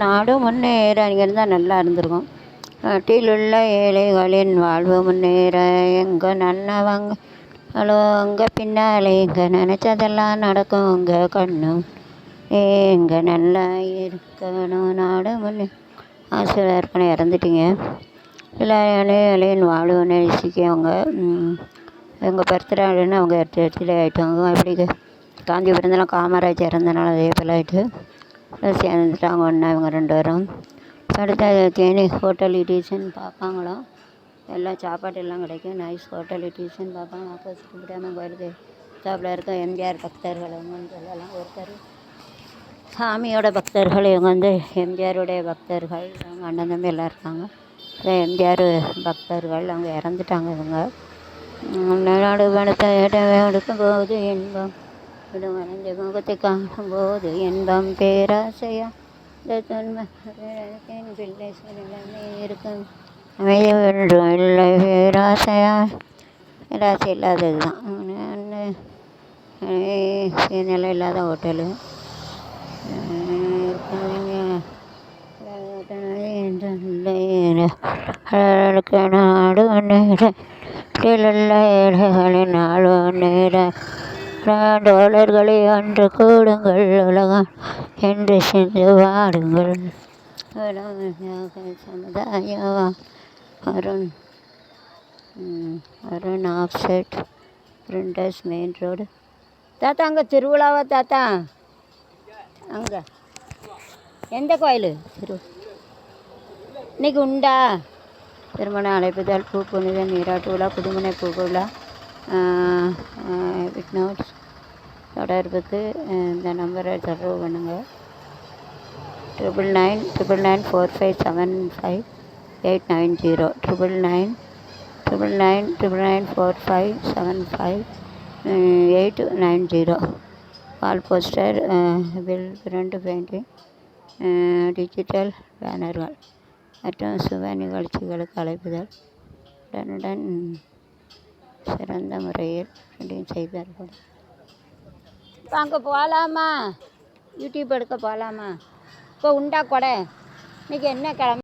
நாடு முன்னேற இங்கே இருந்தால் நல்லா இருந்திருக்கும். நாட்டிலுள்ள ஏழைகளின் வாழ்வு முன்னேற எங்கள் நல்லவங்க அங்கே பின்னாலே இங்கே நினச்சதெல்லாம் நடக்கும் உங்கள் கண்ணும் எங்கே நல்லா இருக்கணும் நாடு முன்னே. ஆசிரியர் ஏற்கனவே இறந்துட்டீங்க. எல்லா ஏழைகளின் வாழ்வு நேசிக்கவங்க. எங்கள் பர்த்டேன்னு அவங்க எடுத்து ஆகிட்டாங்க. அப்படி காஞ்சிபுரத்தில் காமராஜர் இறந்தனால அதே போல் ஆகிட்டு சேர்ந்துட்டாங்க ஒன்றா இவங்க 2 பேரும். அடுத்த தேனி ஹோட்டல் இட்டிஷன் பார்ப்பாங்களாம். எல்லாம் சாப்பாடு எல்லாம் கிடைக்கும். நைஸ் ஹோட்டல் இட்டிஷன் பார்ப்பாங்க. ஆப்போசிட் விடாமல் கோயிலுக்கு சாப்பிட இருக்க எம்ஜிஆர் பக்தர்கள் அவங்க சொல்லலாம். ஒருத்தர் சாமியோட பக்தர்கள் இவங்க எம்ஜிஆருடைய பக்தர்கள். அவங்க அண்ணன் தம்பி எல்லாம் இருக்காங்க. எம்ஜிஆர் பக்தர்கள். அவங்க இறந்துட்டாங்க. இவங்க நாடு பணத்தை எடுக்கும் போது இன்பம் விடுமடைந்த முகத்தை காணும்போது இன்பம் பேராசையா இந்த தொன்மை பிள்ளை எல்லாமே இருக்கும் அமைதியும் இல்லை பேராசையா. பேராசை இல்லாதது தான் நிலை இல்லாத ஹோட்டலு நாடு முன்னேற ஏழைகளின் நாடு முன்னேற டாலர்களை அன்று கூடுங்கள் உலகம் என்று சென்று வாடுங்கள். சமுதாயம் Arun offset printers main road. தாத்தா அங்கே திருவிழாவா தாத்தா? அங்கே எந்த கோயில் இன்னைக்கு உண்டா? திருமண அழைப்புதல் பூ புனித நீராட்டு விழா புதுமனை பூவிழா வித் நோட்ஸ் தொடர்புக்கு இந்த நம்பரை தொடர்பு பண்ணுங்கள். 99994575 99994575 wall poster bill print painting digital பேனர்கள் மற்றும் சுப நிகழ்ச்சிகளுக்கு அழைப்புதல் உடனுடன் சிறந்த முறையில் பிரிண்டிங் செய்தார்கள். இப்போ அங்கே போகலாமா? யூடியூப் எடுக்க போகலாமா? இப்போ உண்டா கொடை? இன்றைக்கி என்ன கிழமை?